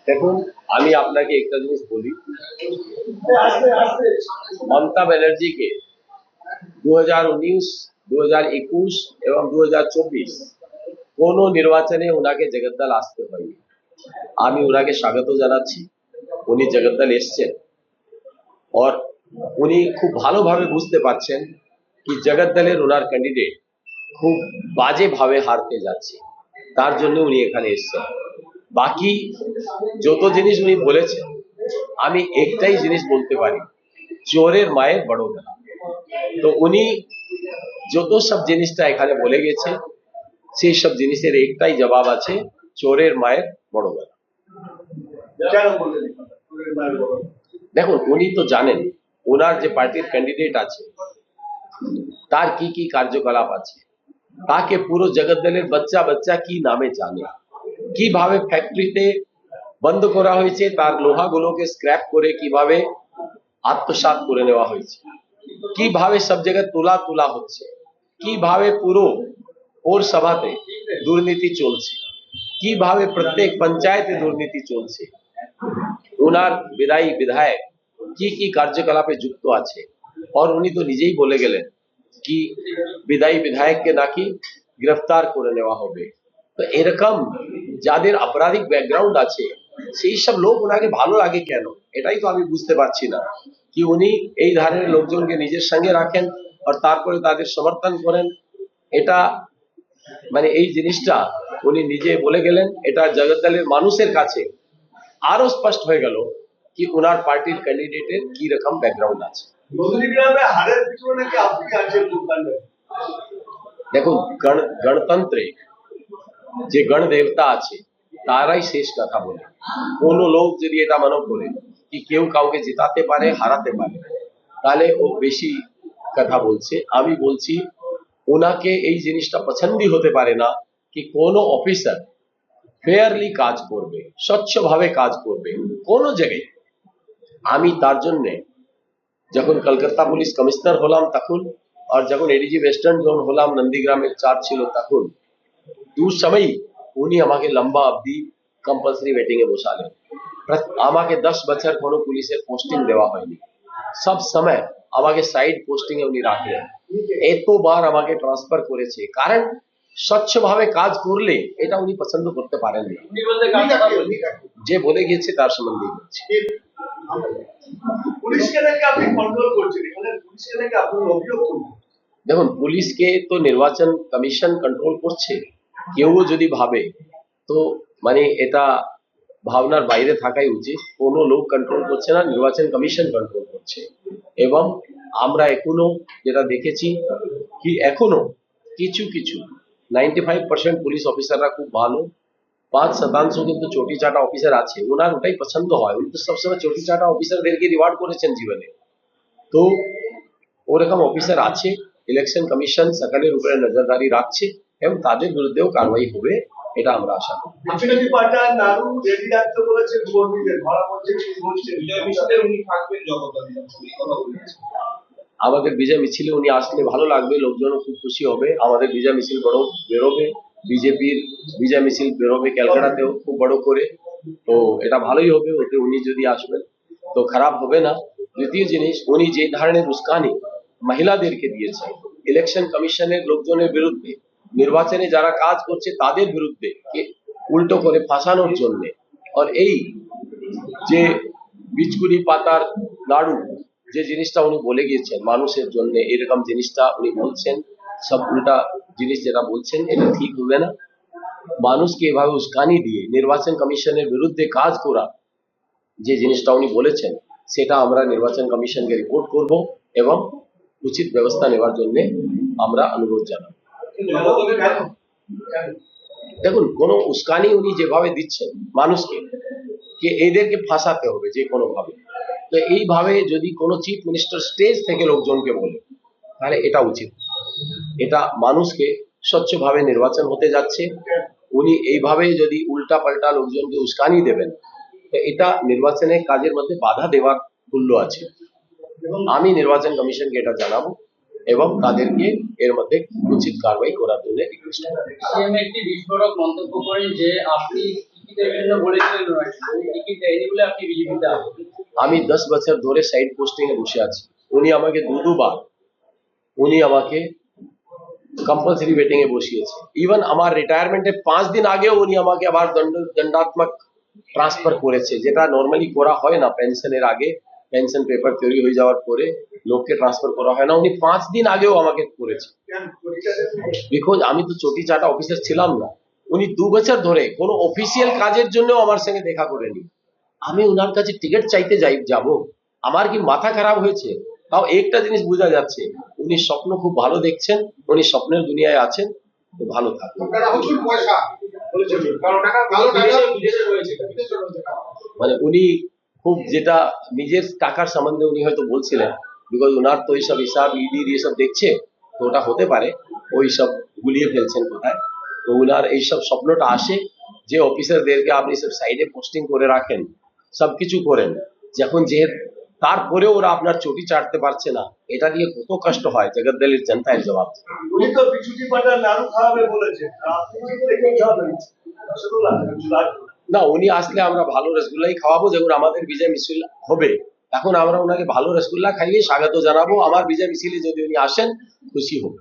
দেখুন, আমি আপনাকে একটা জিনিস বলি, মমতা ব্যানার্জিকে 2019, 2021 এবং 2024 কোনো নির্বাচনে ওনাকে জগদ্দল আসতে হয়নি। আমি ওনাকে স্বাগত জানাচ্ছি। উনি জগদ্দল এসছেন, और উনি খুব ভালোভাবে বুঝতে পারছেন কি জগদ্দলের ওনার ক্যান্ডিডেট খুব বাজে ভাবে হারতে যাচ্ছে, তার জন্য উনি এখানে এসেছেন। বাকি যত জিনিস উনি বলেছেন, আমি একটাই জিনিস বলতে পারি, চোরের মায়ের বড় গলা। তো উনি যত সব জিনিসটা এখানে বলে গেছে, সেই সব জিনিসের একটাই জবাব আছে, চোরের মায়ের বড় গলা। দেখুন, উনি তো জানেন ওনার যে পার্টির ক্যান্ডিডেট আছে তার কি কি কার্যকলাপ আছে, তাকে পুরো জগদ্দলের বাচ্চা বাচ্চা কি নামে জানে, কিভাবে ফ্যাক্টরিতে বন্ধ করা হয়েছে, তার লোহাগুলোকে স্ক্র্যাপ করে কিভাবে আত্মসাৎ করে নেওয়া হয়েছে, কিভাবে সব জায়গায় তোলা তোলা হচ্ছে, কিভাবে পুরো পৌরসভাতে দুর্নীতি চলছে, কিভাবে প্রত্যেক পঞ্চায়েতে দুর্নীতি চলছে, ওনার বিদায়ী বিধায়ক কি কি কার্যকলাপে যুক্ত আছে। और উনি তো নিজেই বলে গেলেন কি বিদায়ী বিধায়ককে নাকি গ্রেফতার করে নেওয়া হবে। তো এরকম যাদের অপরাধিক ব্যাকগ্রাউন্ড আছে সেই সব লোক ওনাকে ভালো লাগে কেন, এটাই তো আমি বুঝতে পারছি না। কি উনি এই ধরনের লোকজনকে নিজের সঙ্গে রাখেন আর তারপরে তাদের সমর্থন করেন, এটা মানে এই জিনিসটা উনি নিজে বলে গেলেন। এটা জগদ্দলের মানুষের কাছে আরো স্পষ্ট হয়ে গেল কি ওনার পার্টির ক্যান্ডিডেটের কি রকম ব্যাকগ্রাউন্ড আছে। দেখুন, গণতন্ত্রে যে গণদেবতা আছে তারাই শেষ কথা বলে। কোনো লোক যদি এটা মনে করে কি কেউ কাউকে জেতাতে পারে হারাতে পারে, তাহলে ও বেশি কথা বলছে। আমি বলছি ওনাকে এই জিনিসটা পছন্দই হতে পারে না কি কোনো অফিসার ফেয়ারলি কাজ করবে, স্বচ্ছভাবে কাজ করবে কোনো জায়গায়। আমি তার জন্য যখন কলকাতা পুলিশ কমিশনার হলাম তখন, আর যখন এডিজি ওয়েস্টার্ন জোন হলাম, নন্দীগ্রামের চার্জ ছিল তখন, দু সময় উনি আমাকে লম্বা অবধি কম্পালসারি ওয়েটিং এ বসালেন। আমাকে 10 বছর কোনো পুলিশের পোস্টিং দেওয়া হয়নি, সব সময় আমাকে সাইড পোস্টিং এ উনি রাখলেন। এতবার আমাকে ট্রান্সফার করেছে, কারণ স্বচ্ছভাবে কাজ করলে এটা উনি পছন্দ করতে পারেন না। যে বলে গেছে তার সম্বন্ধে বলছি। দেখুন, পুলিশকে তো নির্বাচন কমিশন কন্ট্রোল করছে। কেউ যদি ভাবে তো মানে এটা ভাবনার বাইরে থাকাই উচিত। কোনো লোক কন্ট্রোল করছে না, নির্বাচন কমিশন কন্ট্রোল করছে। এবং আমরা এখনো যেটা দেখেছি কি এখনো কিছু কিছু 95% পুলিশ অফিসাররা খুব ভালো, 5% কিন্তু চটি চাটা অফিসার আছে, ওনার ওটাই পছন্দ হয়। উনি তো সবসময় চটি চাটা অফিসারদেরকে রিওয়ার্ড করেছেন জীবনে। তো ওরকম অফিসার আছে, ইলেকশন কমিশন সকালের উপরে নজরদারি রাখছে এবং তাদের বিরুদ্ধেও কারবাই হবে, এটা আমরা আশা করি। আমাদের বিজয় মিছিলে উনি আসলে ভালো লাগবে, লোকজনও খুব খুশি হবে। আমাদের বিজয় মিছিল বড় বেরোবে, বিজেপির বিজয় মিছিল বেরোবে ক্যালকাটাতেও খুব বড় করে। তো এটা ভালোই হবে, ওতে উনি যদি আসবেন তো খারাপ হবে না। দ্বিতীয় জিনিস, উনি যে ধরনের উস্কানি মহিলাদেরকে দিয়েছে ইলেকশন কমিশনের লোকজনের বিরুদ্ধে, নির্বাচনে যারা কাজ করছে তাদের বিরুদ্ধে উল্টো করে ফাঁসানোর জন্য, আর এই যে বীজকুড়ি পাতার নাড়ু যে জিনিসটা উনি বলে গিয়েছেন মানুষের জন্য, এরকম জিনিসটা উনি বলছেন, সব উল্টা জিনিস যেটা বলছেন এটা ঠিক হবে না। মানুষকে এভাবে উস্কানি দিয়ে নির্বাচন কমিশনের বিরুদ্ধে কাজ করা যে জিনিসটা উনি বলেছেন, সেটা আমরা নির্বাচন কমিশনকে রিপোর্ট করব এবং উচিত ব্যবস্থা নেওয়ার জন্য আমরা অনুরোধ জানাবো। দেখুন, কোনো উস্কানি উনি যেভাবে দিচ্ছেন মানুষকে, যে এদেরকে ফাঁসাতে হবে যে কোনো ভাবে, তো এইভাবে যদি কোনো চিফ মিনিস্টার স্টেজ থেকে লোকজনকে বলে তাহলে এটা উচিত। এটা মানুষকে স্বচ্ছভাবে নির্বাচন হতে যাচ্ছে, উনি এইভাবে যদি উল্টা পাল্টা লোকজনকে উস্কানি দেবেন তো এটা নির্বাচনের কাজের মধ্যে বাধা দেওয়ার তুল্য আছে। আমি নির্বাচন কমিশনকে এটা জানাবো এবং তাদেরকে এর মধ্যে উচিত কারবাই করার জন্য রিকোয়েস্ট করব। সিএম একটি বিস্ফোরক মন্তব্য করেন যে আপনি কি আমি 10 বছর ধরে সাইড পোস্টিং এ বসে আছি, উনি আমাকে দুবার উনি আমাকে কম্পালসারি ওয়েটিং এ বসিয়েছে। ইভেন আমার রিটায়ারমেন্টের 5 দিন আগেও উনি আমাকে আবার দণ্ডাত্মক ট্রান্সফার করেছে, যেটা নর্মালি করা হয় না পেনশনের আগে। পেনশন পেপার তৈরি হয়ে যাওয়ার পরে লোককে ট্রান্সফার করা হয় না, উনি 5 দিন আগেও আমাকে করেছে। বিকজ আমি তো চটি চাটা অফিসার ছিলাম না। উনি 2 বছর ধরে কোনো অফিসিয়াল কাজের জন্য আমার সঙ্গে দেখা করেনি। আমি ওনার কাছে টিকিট চাইতে যাব, আমার কি মাথা খারাপ হয়েছে? তাও একটা জিনিস বোঝা যাচ্ছে, উনি স্বপ্ন খুব ভালো দেখছেন, উনি স্বপ্নের দুনিয়ায় আছেন, তো ভালো থাকুন। মানে উনি খুব যেটা নিজের টাকার সম্বন্ধে উনি হয়তো বলছিলেন, বিকজ ওনার তো এইসব হিসাব ইডির এসব দেখছে, তো ওটা হতে পারে ওই সব গুলিয়ে ফেলছেন কোথায়। তো ওনার এইসব স্বপ্নটা আসে যে অফিসারদেরকে আপনি সব সাইডে পোস্টিং করে রাখেন, সবকিছু করেন, যখন তারপরে ওরা আপনার চটি চাটতে পারছে না, এটা দিয়ে কত কষ্ট হয় জগদ্দলের জনতার জবাব। উনি তো বিছুটি পাটার নাড়ু খাওয়াবে বলেছে, না, উনি আসলে আমরা ভালো রসগোল্লাই খাওয়াবো, যেমন আমাদের বিজয় মিছিল হবে, এখন আমরা ওনাকে ভালো রসগোল্লা খাইয়ে স্বাগত জানাবো। আমার বিজয় মিছিলে যদি উনি আসেন, খুশি হব।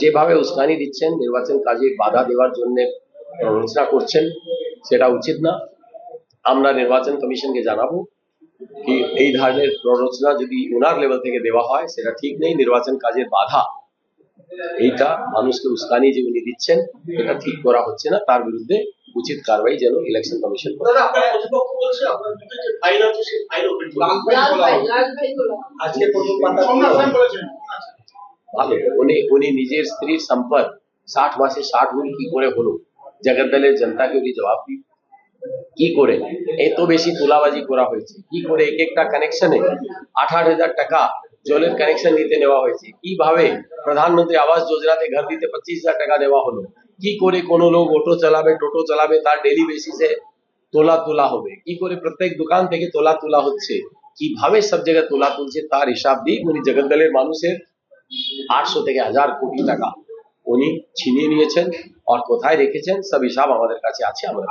যেভাবে উস্কানি দিচ্ছেন, নির্বাচন কাজে বাধা দেওয়ার জন্য প্ররোচনা করছেন, সেটা উচিত না। আমরা নির্বাচন কমিশনকে জানাবো কি এই ধরনের প্ররোচনা যদি ওনার লেভেল থেকে দেওয়া হয় সেটা ঠিক নেই, নির্বাচন কাজের বাধা, এইটা মানুষকে উস্কানি যে উনি দিচ্ছেন এটা ঠিক করা হচ্ছে না, তার বিরুদ্ধে উচিত কারবাই যেন ইলেকশন কমিশন করে। ভালো, উনি নিজের স্ত্রীর সম্পদ 60 মাসে 60 গুণ কি করে হলো, জগদ্দলের জনতাকে উনি জবাব দিন। কি করে এত বেশি তোলাবাজি করা হয়েছে, কি করে এক একটা কানেকশনে 68,000 টাকা জলের কানেকশন নিতে নেওয়া হয়েছে, কিভাবে প্রধানমন্ত্রী আবাস যোজনাতে ঘর দিতে 25,000 টাকা দেওয়া হলো, কি করে কোনো লোক অটো চালাবে টোটো চালাবে তার ডেলি বেসিসে তোলা হবে, কি করে প্রত্যেক দোকান থেকে তোলা হচ্ছে, কিভাবে সব জায়গায় তোলা তুলছে, তার হিসাব দিয়ে উনি জগদ্দলের মানুষের 800 থেকে 1000 কোটি টাকা উনি ছিনিয়ে নিয়েছেন, আর কোথায় রেখেছেন সব হিসাব আমাদের কাছে আছে। আমরা